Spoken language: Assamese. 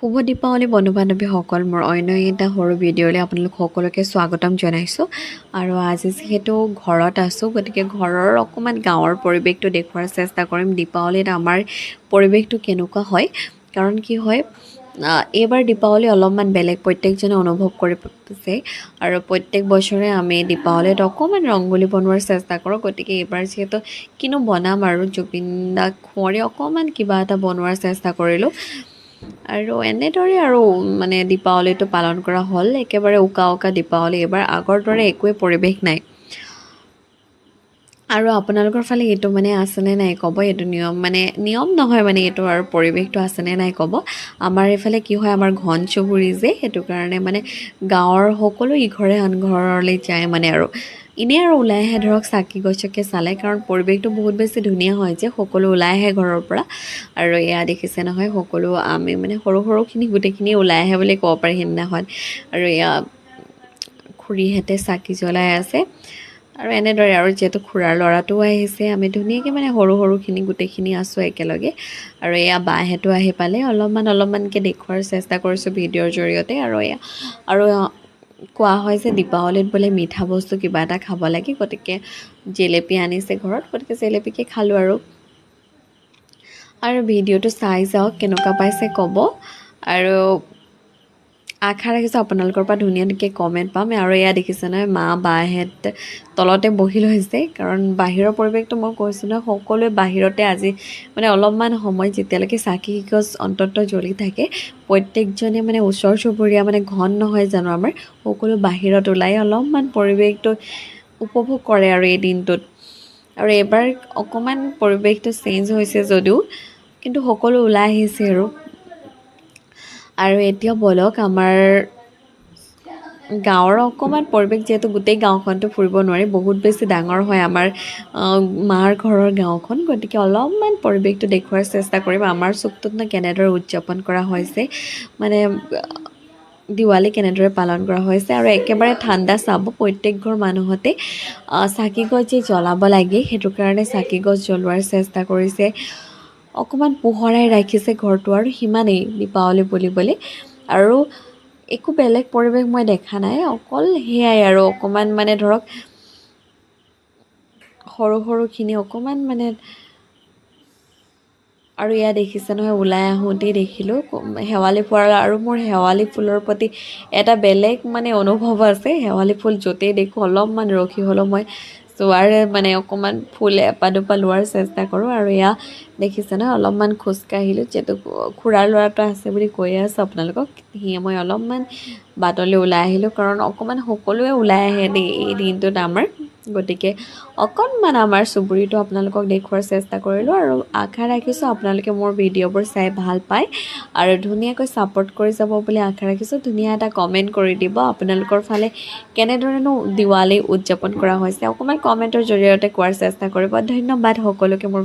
শুভ দীপাৱলী বন্ধু-বান্ধৱীসকল মোৰ অন্য এটা সৰু ভিডিঅ'লৈ আপোনালোক সকলোকে স্বাগতম জনাইছোঁ আৰু আজি যিহেতু ঘৰত আছোঁ গতিকে ঘৰৰ অকমান গাঁৱৰ পৰিৱেশটো দেখুৱাৰ চেষ্টা কৰিম দীপাৱলীত আমাৰ পৰিৱেশটো কেনেকুৱা হয় কাৰণ কি হয় এইবাৰ দীপাৱলী অলপমান বেলেগ প্ৰত্যেকজনে অনুভৱ কৰিছে আৰু প্ৰত্যেক বছৰে আমি দীপাৱলীত অকমান ৰংগোলী বনোৱাৰ চেষ্টা কৰোঁ গতিকে এইবাৰ যিহেতু কিনো বনাম আৰু জুবিন দাক খুঁৱৰি অকমান কিবা এটা বনোৱাৰ চেষ্টা কৰিলোঁ আৰু এনেদৰে আৰু মানে দীপাৱলীটো পালন কৰা হ'ল একেবাৰে উকা দীপাৱলী এবাৰ আগৰ দৰে একোৱে পৰিৱেশ নাই আৰু আপোনালোকৰ ফালে এইটো মানে আছেনে নাই ক'ব এইটো নিয়ম নহয় মানে এইটো আৰু পৰিৱেশটো আছেনে নাই ক'ব আমাৰ এইফালে কি হয় আমাৰ ঘন চুবুৰী যে সেইটো কাৰণে মানে গাঁৱৰ সকলো ইঘৰে আন ঘৰলৈ যায় মানে আৰু ইনে আৰু ওলাই আহে ধৰক চাকি গছকে চালে কাৰণ পৰিৱেশটো বহুত বেছি ধুনীয়া হয় যে সকলো ওলাই আহে ঘৰৰ পৰা আৰু এয়া দেখিছে নহয় সকলো আমি মানে সৰুখিনি গোটেইখিনি ওলাই আহে বুলি ক'ব পাৰি সেইদিনাখন আৰু এয়া খুৰীহঁতে চাকি জ্বলাই আছে আৰু এনেদৰে আৰু যেহেতু খুৰাৰ ল'ৰাটোও আহিছে আমি ধুনীয়াকৈ মানে সৰুখিনি গোটেইখিনি আছোঁ একেলগে আৰু এয়া বাহঁতো আহি পালে অলপমানকৈ দেখুৱাৰ চেষ্টা কৰিছোঁ ভিডিঅ'ৰ জৰিয়তে আৰু এয়া আৰু কোৱা হয় যে দীপাৱলীত বোলে মিঠা বস্তু কিবা এটা খাব লাগে গতিকে জেলেপি আনিছে ঘৰত গতিকে জেলেপিকে খালোঁ আৰু ভিডিঅ'টো চাই যাওক কেনেকুৱা পাইছে ক'ব আৰু আশা ৰাখিছোঁ আপোনালোকৰ পৰা ধুনীয়াকৈ কমেণ্ট পাম আৰু এয়া দেখিছে নহয় মা বাহঁত তলতে বহি লৈছে কাৰণ বাহিৰৰ পৰিৱেশটো মই কৈছোঁ নহয় সকলোৱে বাহিৰতে আজি মানে অলপমান সময় যেতিয়ালৈকে চাকি গছ অন্তত জ্বলি থাকে প্ৰত্যেকজনে মানে ওচৰ চুবুৰীয়া মানে ঘন নহয় জানো আমাৰ সকলো বাহিৰত ওলাই অলপমান পৰিৱেশটো উপভোগ কৰে আৰু এই দিনটোত আৰু এইবাৰ অকণমান পৰিৱেশটো চেঞ্জ হৈছে যদিও কিন্তু সকলো ওলাই আহিছে আৰু এতিয়া বলক আমাৰ গাঁৱৰ অকণমান পৰিৱেশ যিহেতু গোটেই গাঁওখনটো ফুৰিব নোৱাৰি বহুত বেছি ডাঙৰ হয় আমাৰ মাৰ ঘৰৰ গাঁওখন গতিকে অলপমান পৰিৱেশটো দেখুৱাৰ চেষ্টা কৰিম আমাৰ চুকটোতনো কেনেদৰে উদযাপন কৰা হৈছে মানে দিৱালী কেনেদৰে পালন কৰা হৈছে আৰু একেবাৰে ঠাণ্ডা চাব প্ৰত্যেক ঘৰ মানুহতে চাকি গছ যে জ্বলাব লাগে সেইটো কাৰণে চাকি গছ জ্বলোৱাৰ চেষ্টা কৰিছে অকণমান পোহৰাই ৰাখিছে ঘৰটো আৰু সিমানেই দীপাৱলী বুলিবলৈ আৰু একো বেলেগ পৰিৱেশ মই দেখা নাই অকল সেয়াই আৰু অকণমান মানে ধৰক সৰুখিনি অকণমান মানে আৰু এয়া দেখিছে নহয় ওলাই আহোঁতেই দেখিলোঁ শেৱালি ফুল আৰু মোৰ শেৱালি ফুলৰ প্ৰতি এটা বেলেগ মানে অনুভৱ আছে শেৱালি ফুল য'তেই দেখোঁ অলপমান ৰখি হ'লেও মই চোৱাৰ মানে অকণমান ফুল এপাহ দুপাহ লোৱাৰ চেষ্টা কৰোঁ আৰু এয়া দেখিছে নহয় অলপমান খোজকাঢ়িলোঁ যিহেতু খুৰাৰ ল'ৰাটো আছে বুলি কৈয়ে আছোঁ আপোনালোকক মই অলপমান বাটলৈ ওলাই আহিলোঁ কাৰণ অকণমান সকলোৱে ওলাই আহে দেই এই দিনটোত আমাৰ গতিকে অকণমান আমাৰ চুবুৰীটো আপোনালোকক দেখুৱাৰ চেষ্টা কৰিলোঁ আৰু আশা ৰাখিছোঁ আপোনালোকে মোৰ ভিডিঅ'বোৰ চাই ভাল পায় আৰু ধুনীয়াকৈ ছাপোৰ্ট কৰি যাব বুলি আশা ৰাখিছোঁ ধুনীয়া এটা কমেণ্ট কৰি দিব আপোনালোকৰ ফালে কেনেধৰণেনো দিৱালী উদযাপন কৰা হৈছে অকণমান কমেণ্টৰ জৰিয়তে কোৱাৰ চেষ্টা কৰিব ধন্যবাদ সকলোকে মোৰ